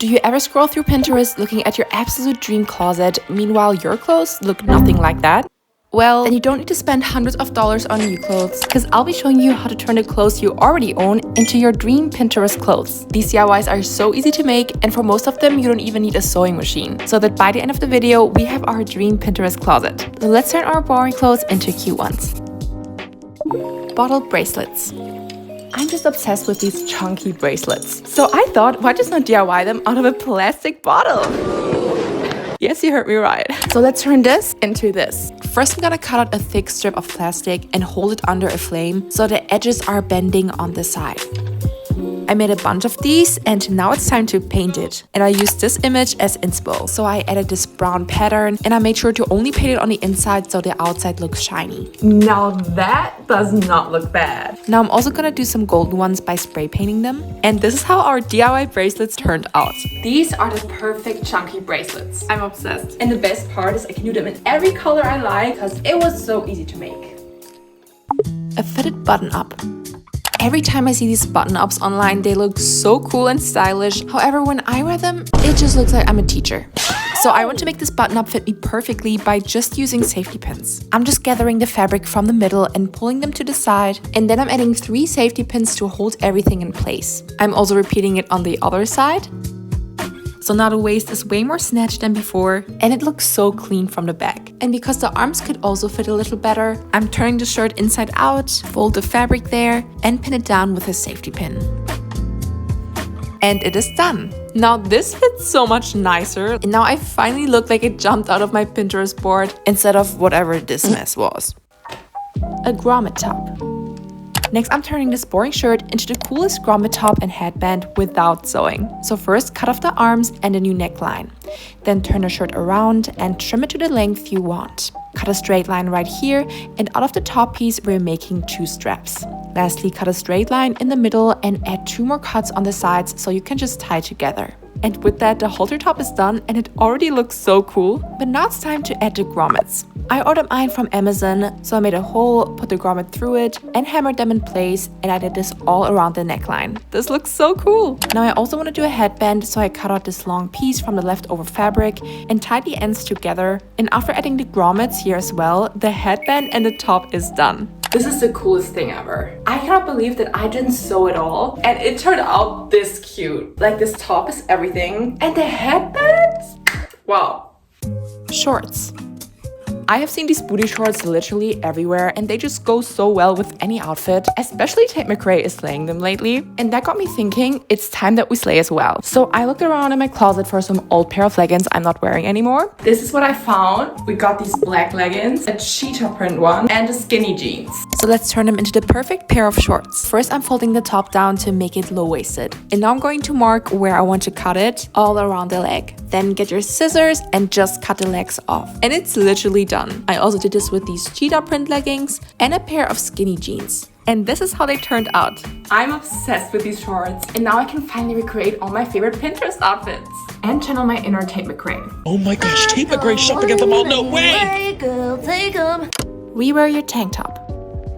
Do you ever scroll through Pinterest looking at your absolute dream closet, meanwhile your clothes look nothing like that? Well, then you don't need to spend hundreds of dollars on new clothes, because I'll be showing you how to turn the clothes you already own into your dream Pinterest clothes. These DIYs are so easy to make, and for most of them you don't even need a sewing machine, so that by the end of the video we have our dream Pinterest closet. So let's turn our boring clothes into cute ones. Bottle bracelets. I'm just obsessed with these chunky bracelets. So I thought, why just not DIY them out of a plastic bottle? Yes, you heard me right. So let's turn this into this. First, I'm gonna cut out a thick strip of plastic and hold it under a flame so the edges are bending on the side. I made a bunch of these and now it's time to paint it. And I used this image as inspo. So I added this brown pattern and I made sure to only paint it on the inside so the outside looks shiny. Now that does not look bad. Now I'm also gonna do some golden ones by spray painting them. And this is how our DIY bracelets turned out. These are the perfect chunky bracelets. I'm obsessed. And the best part is I can do them in every color I like because it was so easy to make. A fitted button up. Every time I see these button-ups online, they look so cool and stylish. However, when I wear them, it just looks like I'm a teacher. So I want to make this button-up fit me perfectly by just using safety pins. I'm just gathering the fabric from the middle and pulling them to the side, and then I'm adding 3 safety pins to hold everything in place. I'm also repeating it on the other side. So now the waist is way more snatched than before, and it looks so clean from the back. And because the arms could also fit a little better, I'm turning the shirt inside out, fold the fabric there, and pin it down with a safety pin. And it is done. Now this fits so much nicer, and now I finally look like it jumped out of my Pinterest board instead of whatever this mess was. A grommet top. Next, I'm turning this boring shirt into the coolest grommet top and headband without sewing. So first, cut off the arms and a new neckline. Then turn the shirt around and trim it to the length you want. Cut a straight line right here, and out of the top piece, we're making 2 straps. Lastly, cut a straight line in the middle and add 2 more cuts on the sides so you can just tie together. And with that, the halter top is done and it already looks so cool. But now it's time to add the grommets. I ordered mine from Amazon, so I made a hole, put the grommet through it, and hammered them in place, and I did this all around the neckline. This looks so cool! Now I also want to do a headband, so I cut out this long piece from the leftover fabric and tied the ends together. And after adding the grommets here as well, the headband and the top is done. This is the coolest thing ever. I cannot believe that I didn't sew it all, and it turned out this cute. Like, this top is everything, and the headband? Wow. Shorts. I have seen these booty shorts literally everywhere, and they just go so well with any outfit, especially Tate McRae is slaying them lately. And that got me thinking, it's time that we slay as well. So I looked around in my closet for some old pair of leggings I'm not wearing anymore. This is what I found. We got these black leggings, a cheetah print one, and a skinny jeans. So let's turn them into the perfect pair of shorts. First, I'm folding the top down to make it low-waisted. And now I'm going to mark where I want to cut it all around the leg. Then get your scissors and just cut the legs off. And it's literally done. I also did this with these cheetah print leggings and a pair of skinny jeans. And this is how they turned out. I'm obsessed with these shorts, and now I can finally recreate all my favorite Pinterest outfits and channel my inner Tate McRae. Oh my gosh, Tate McRae shopping at the mall, no way! Rewear your tank top.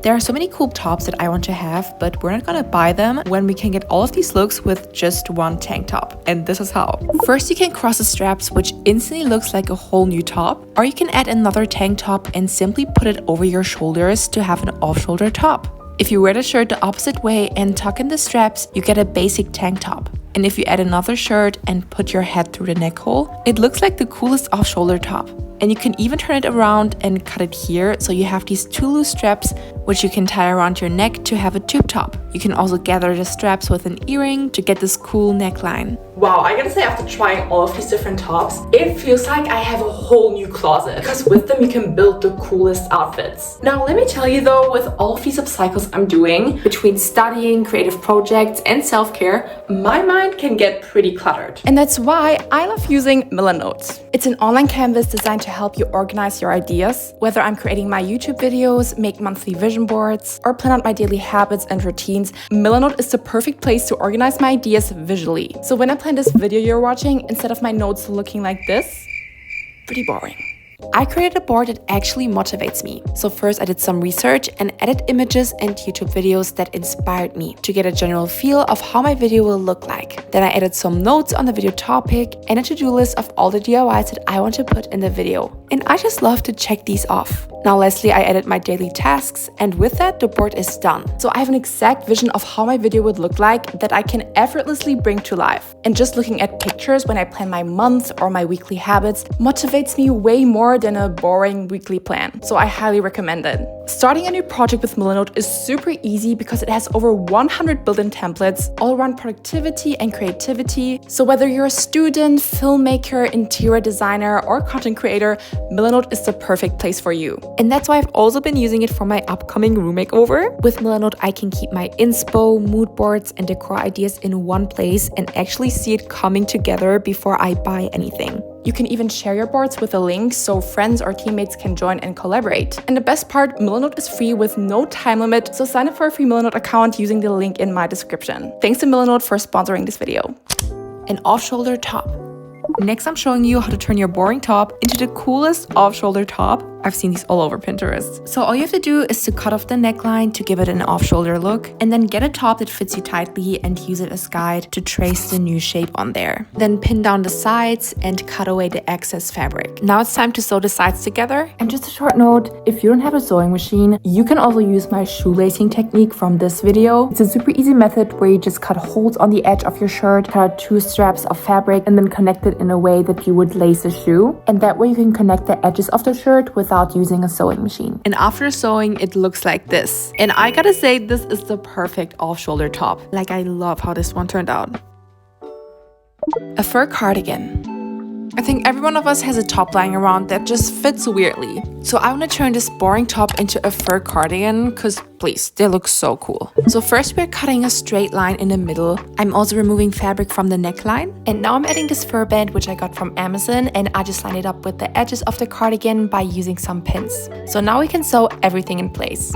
There are so many cool tops that I want to have, but we're not gonna buy them when we can get all of these looks with just one tank top. And this is how. First, you can cross the straps, which instantly looks like a whole new top. Or you can add another tank top and simply put it over your shoulders to have an off-shoulder top. If you wear the shirt the opposite way and tuck in the straps, you get a basic tank top. And if you add another shirt and put your head through the neck hole, it looks like the coolest off-shoulder top. And you can even turn it around and cut it here, so you have these 2 loose straps which you can tie around your neck to have a tube top. You can also gather the straps with an earring to get this cool neckline. Wow, I gotta say, after trying all of these different tops, it feels like I have a whole new closet, because with them you can build the coolest outfits. Now let me tell you though, with all of these upcycles I'm doing, between studying, creative projects and self-care, my mind can get pretty cluttered. And that's why I love using Milanotes. It's an online canvas designed to help you organize your ideas. Whether I'm creating my YouTube videos, make monthly vision boards, or plan out my daily habits and routines, Milanote is the perfect place to organize my ideas visually. So when I plan this video you're watching, instead of my notes looking like this, pretty boring. I created a board that actually motivates me. So first I did some research and added images and YouTube videos that inspired me to get a general feel of how my video will look like. Then I added some notes on the video topic and a to-do list of all the DIYs that I want to put in the video. And I just love to check these off. Now lastly, I added my daily tasks, and with that the board is done. So I have an exact vision of how my video would look like that I can effortlessly bring to life. And just looking at pictures when I plan my month or my weekly habits motivates me way more than a boring weekly plan. So I highly recommend it. Starting a new project with Milanote is super easy because it has over 100 built-in templates all around productivity and creativity. So whether you're a student, filmmaker, interior designer, or content creator, Milanote is the perfect place for you. And that's why I've also been using it for my upcoming room makeover. With Milanote, I can keep my inspo, mood boards, and decor ideas in one place and actually see it coming together before I buy anything. You can even share your boards with a link so friends or teammates can join and collaborate. And the best part, Milanote is free with no time limit, so sign up for a free Milanote account using the link in my description. Thanks to Milanote for sponsoring this video. An off-shoulder top. Next, I'm showing you how to turn your boring top into the coolest off-shoulder top. I've seen these all over Pinterest. So all you have to do is to cut off the neckline to give it an off-shoulder look, and then get a top that fits you tightly and use it as guide to trace the new shape on there. Then pin down the sides and cut away the excess fabric. Now it's time to sew the sides together. And just a short note, if you don't have a sewing machine, you can also use my shoelacing technique from this video. It's a super easy method where you just cut holes on the edge of your shirt, cut out 2 straps of fabric, and then connect it in a way that you would lace a shoe. And that way you can connect the edges of the shirt without using a sewing machine. And after sewing, it looks like this. And I gotta say, this is the perfect off-shoulder top. Like, I love how this one turned out. A fur cardigan. I think every one of us has a top lying around that just fits weirdly. So I want to turn this boring top into a fur cardigan because please, they look so cool. So first we're cutting a straight line in the middle. I'm also removing fabric from the neckline. And now I'm adding this fur band which I got from Amazon, and I just line it up with the edges of the cardigan by using some pins. So now we can sew everything in place.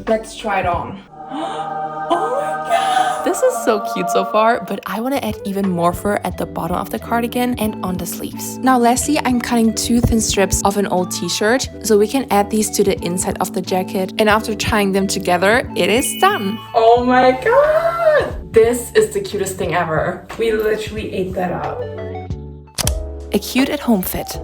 Let's try it on. Oh my god! This is so cute so far, but I want to add even more fur at the bottom of the cardigan and on the sleeves. Now lastly, I'm cutting 2 thin strips of an old t-shirt, so we can add these to the inside of the jacket, and after tying them together, it is done! Oh my god! This is the cutest thing ever. We literally ate that up. A cute at-home fit.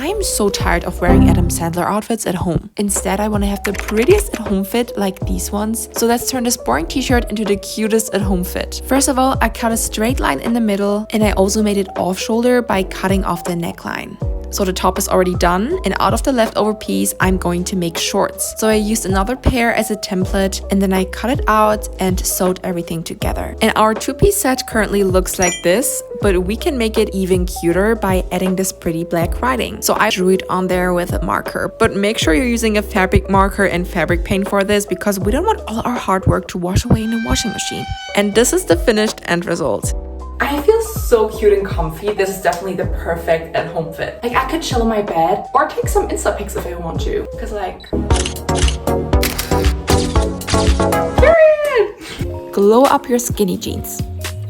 I'm so tired of wearing Adam Sandler outfits at home. Instead, I want to have the prettiest at-home fit like these ones. So let's turn this boring t-shirt into the cutest at-home fit. First of all, I cut a straight line in the middle, and I also made it off-shoulder by cutting off the neckline. So the top is already done, and out of the leftover piece, I'm going to make shorts. So I used another pair as a template, and then I cut it out and sewed everything together. And our 2-piece set currently looks like this, but we can make it even cuter by adding this pretty black writing. So I drew it on there with a marker, but make sure you're using a fabric marker and fabric paint for this because we don't want all our hard work to wash away in a washing machine. And this is the finished end result. I feel so cute and comfy. This is definitely the perfect at-home fit. Like, I could chill in my bed or take some Insta pics if I want to. Cause like... Period! Glow up your skinny jeans.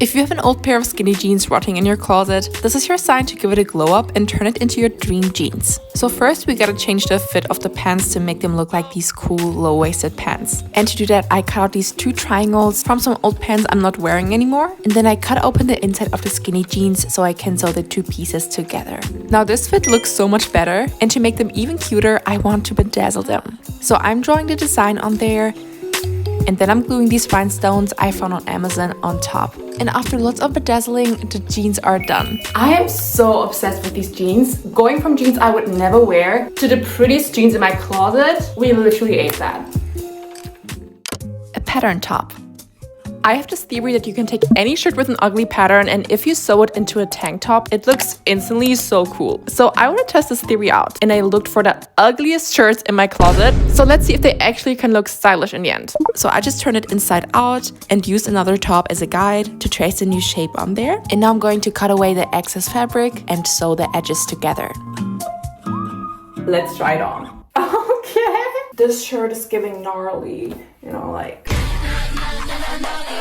If you have an old pair of skinny jeans rotting in your closet, this is your sign to give it a glow up and turn it into your dream jeans. So first we gotta change the fit of the pants to make them look like these cool low-waisted pants. And to do that, I cut out these 2 triangles from some old pants I'm not wearing anymore. And then I cut open the inside of the skinny jeans so I can sew the 2 pieces together. Now this fit looks so much better, and to make them even cuter, I want to bedazzle them. So I'm drawing the design on there, and then I'm gluing these rhinestones I found on Amazon on top. And after lots of bedazzling, the jeans are done. I am so obsessed with these jeans. Going from jeans I would never wear to the prettiest jeans in my closet, we literally ate that. A pattern top. I have this theory that you can take any shirt with an ugly pattern, and if you sew it into a tank top, it looks instantly so cool. So I want to test this theory out, and I looked for the ugliest shirts in my closet. So let's see if they actually can look stylish in the end. So I just turned it inside out and used another top as a guide to trace a new shape on there. And now I'm going to cut away the excess fabric and sew the edges together. Let's try it on. Okay. This shirt is giving gnarly, you know, like...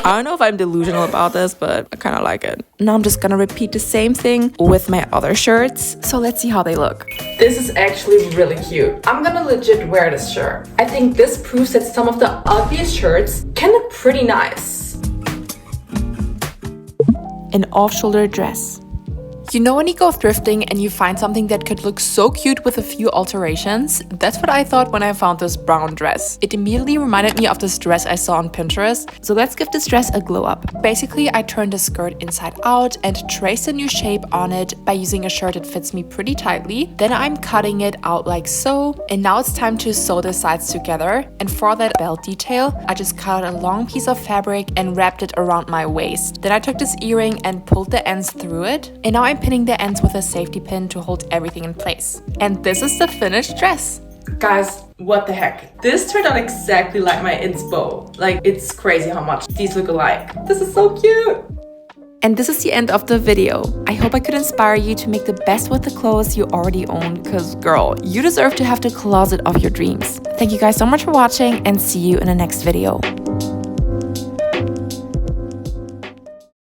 I don't know if I'm delusional about this, but I kind of like it. Now I'm just gonna repeat the same thing with my other shirts. So let's see how they look. This is actually really cute. I'm gonna legit wear this shirt. I think this proves that some of the ugliest shirts can look pretty nice. An off-shoulder dress. You know when you go thrifting and you find something that could look so cute with a few alterations? That's what I thought when I found this brown dress. It immediately reminded me of this dress I saw on Pinterest. So let's give this dress a glow up. Basically, I turned the skirt inside out and traced a new shape on it by using a shirt that fits me pretty tightly. Then I'm cutting it out like so. And now it's time to sew the sides together. And for that belt detail, I just cut a long piece of fabric and wrapped it around my waist. Then I took this earring and pulled the ends through it. And now I'm pinning the ends with a safety pin to hold everything in place. And this is the finished dress. Guys, what the heck? This turned out exactly like my inspo. Like, it's crazy how much these look alike. This is so cute. And this is the end of the video. I hope I could inspire you to make the best with the clothes you already own, cause girl, you deserve to have the closet of your dreams. Thank you guys so much for watching and see you in the next video.